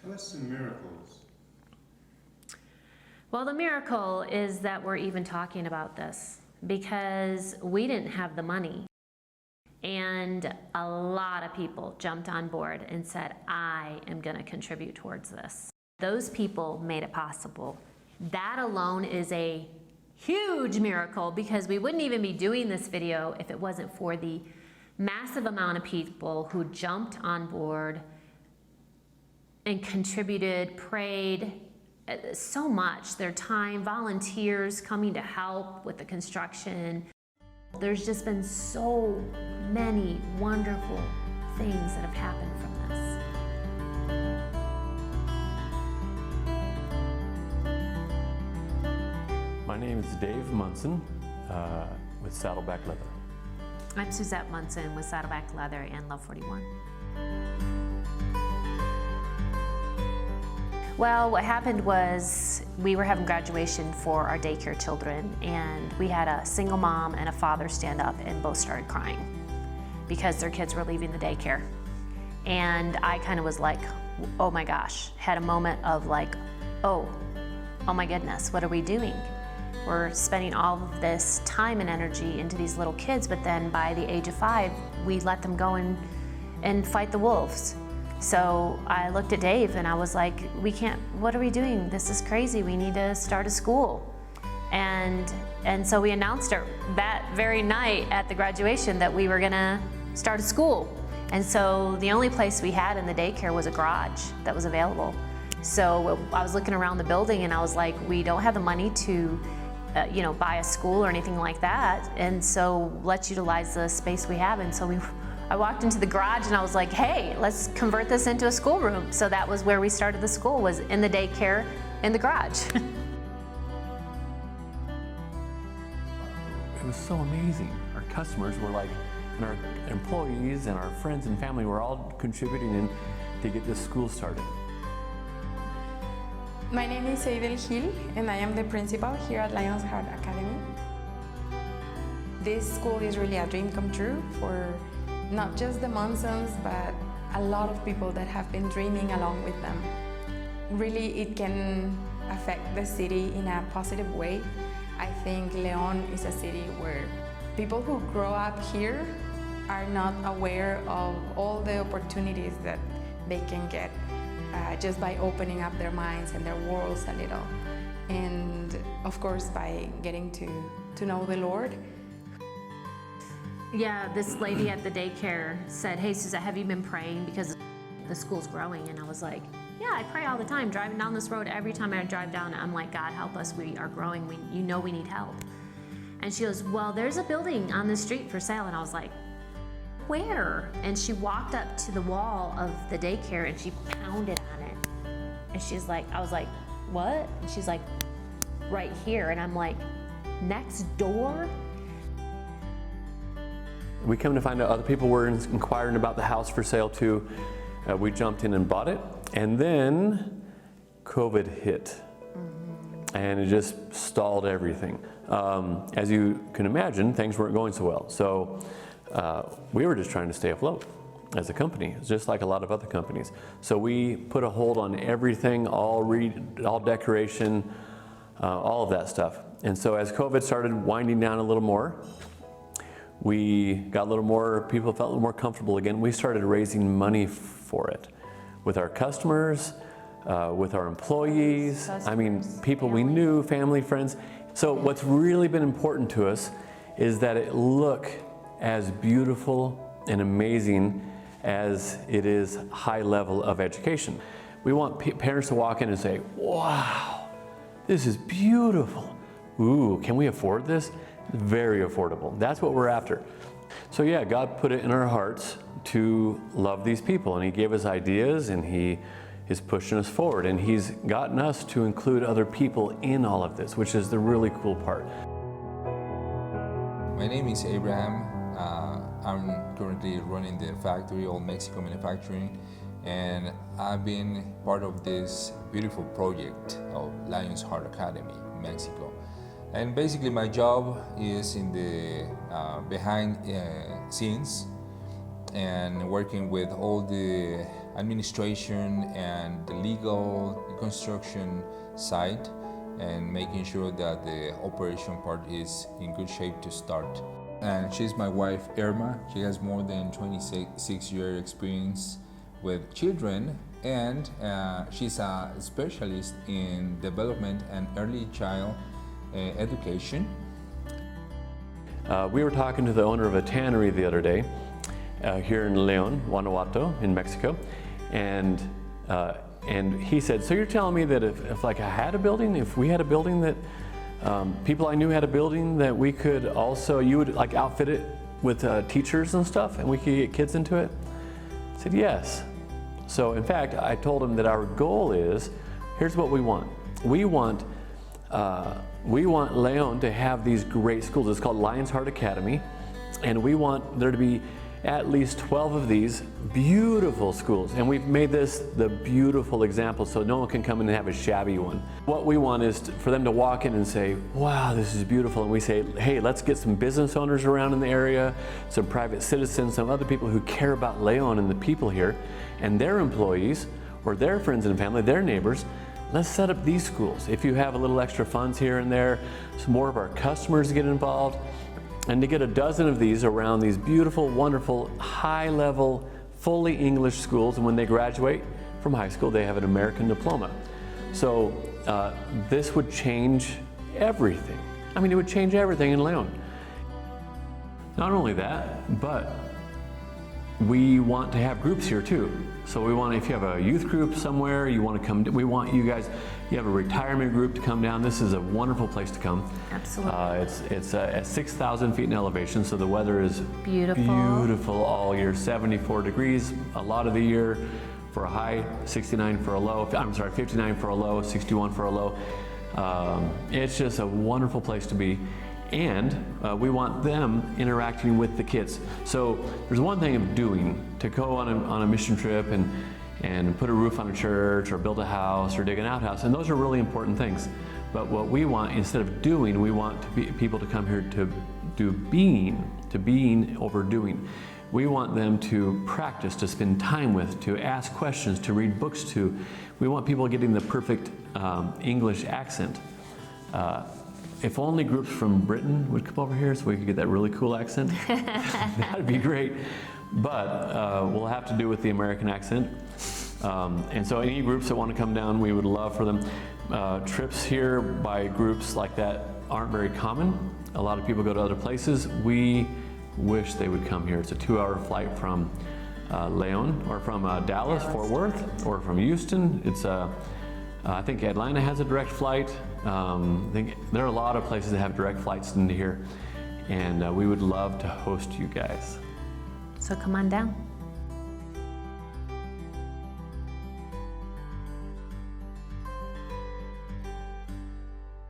Tell us some miracles. Well, the miracle is that we're even talking about this because we didn't have the money. And a lot of people jumped on board and said, I am going to contribute towards this. Those people made it possible. That alone is a huge miracle because we wouldn't even be doing this video if it wasn't for the massive amount of people who jumped on board and contributed, prayed, so much, their time, volunteers coming to help with the construction. There's just been so many wonderful things that have happened from this. My name is Dave Munson with Saddleback Leather. I'm Suzette Munson with Saddleback Leather and Love 41. Well, what happened was we were having graduation for our daycare children, and we had a single mom and a father stand up and both started crying because their kids were leaving the daycare. And I kind of was like, oh my gosh, had a moment of like, oh my goodness, what are we doing? We're spending all of this time and energy into these little kids, but then by the age of 5, we let them go and fight the wolves. So I looked at Dave and I was like, we can't, what are we doing? This is crazy. We need to start a school. And so we announced it that very night at the graduation that we were gonna start a school. And so the only place we had in the daycare was a garage that was available. So I was looking around the building and I was like, we don't have the money to buy a school or anything like that. And so let's utilize the space we have. And so I walked into the garage and I was like, hey, let's convert this into a schoolroom. So that was where we started the school, was in the daycare in the garage. It was so amazing. Our customers were like, and our employees and our friends and family were all contributing in to get this school started. My name is Eidel Gil and I am the principal here at Lion's Heart Academy. This school is really a dream come true for not just the Munsons, but a lot of people that have been dreaming along with them. Really, it can affect the city in a positive way. I think León is a city where people who grow up here are not aware of all the opportunities that they can get just by opening up their minds and their worlds a little. And of course, by getting to know the Lord. Yeah, this lady at the daycare said, hey, Suzette, have you been praying because the school's growing? And I was like, yeah, I pray all the time. Driving down this road, every time I drive down, I'm like, God, help us. We are growing. We need help. And she goes, well, there's a building on the street for sale. And I was like, where? And she walked up to the wall of the daycare and she pounded on it. And she's like, I was like, what? And she's like, right here. And I'm like, next door? We come to find out other people were inquiring about the house for sale too. We jumped in and bought it, and then COVID hit, and it just stalled everything. As you can imagine, things weren't going so well. So we were just trying to stay afloat as a company, just like a lot of other companies. So we put a hold on everything, all decoration, all of that stuff. And so as COVID started winding down a little more, we got a little more, people felt a little more comfortable again. We started raising money for it with our customers, with our employees, I mean, people we knew, family, friends. So what's really been important to us is that it look as beautiful and amazing as it is high level of education. We want parents to walk in and say, wow, this is beautiful. Ooh, can we afford this? Very affordable. That's what we're after. So yeah, God put it in our hearts to love these people, and He gave us ideas, and He is pushing us forward, and He's gotten us to include other people in all of this, which is the really cool part. My name is Abraham. I'm currently running the factory, Old Mexico Manufacturing, and I've been part of this beautiful project of Lion's Heart Academy in Mexico. And basically my job is in the behind scenes and working with all the administration and the legal construction side, and making sure that the operation part is in good shape to start. And she's my wife, Irma. She has more than 26-year experience with children, and she's a specialist in development and early child education. We were talking to the owner of a tannery the other day here in León, Guanajuato, in Mexico, and he said, "So you're telling me that if like I had a building, if we had a building that people I knew had a building that we could also, you would like outfit it with teachers and stuff, and we could get kids into it?" I said, "Yes." So in fact, I told him that our goal is, here's what we want. We want León to have these great schools. It's called Lion's Heart Academy, and we want there to be at least 12 of these beautiful schools. And we've made this the beautiful example so no one can come in and have a shabby one. What we want is for them to walk in and say, "Wow, this is beautiful." And we say, "Hey, let's get some business owners around in the area, some private citizens, some other people who care about León and the people here and their employees or their friends and family, their neighbors. Let's set up these schools. If you have a little extra funds here and there, some more of our customers get involved, and to get a dozen of these around these beautiful, wonderful, high-level, fully English schools, and when they graduate from high school, they have an American diploma." So this would change everything. I mean, it would change everything in León. Not only that, but we want to have groups here too. So we want, if you have a youth group somewhere, you want to come, we want you guys, you have a retirement group to come down. This is a wonderful place to come. Absolutely. It's at 6,000 feet in elevation, so the weather is beautiful all year, 74 degrees a lot of the year for a high, 69 for a low, I'm sorry, 59 for a low, 61 for a low. It's just a wonderful place to be. And we want them interacting with the kids. So there's one thing of doing, to go on a mission trip and put a roof on a church or build a house or dig an outhouse, and those are really important things. But what we want, instead of doing, we want people to come here to do being over doing. We want them to practice, to spend time with, to ask questions, to read books to. We want people getting the perfect English accent. If only groups from Britain would come over here so we could get that really cool accent, that'd be great. But we'll have to do with the American accent. And so any groups that want to come down, we would love for them. Trips here by groups like that aren't very common. A lot of people go to other places. We wish they would come here. It's a 2-hour flight from León, or from Dallas, Fort Worth, or from Houston. It's I think Atlanta has a direct flight. I think there are a lot of places that have direct flights into here, and we would love to host you guys. So come on down.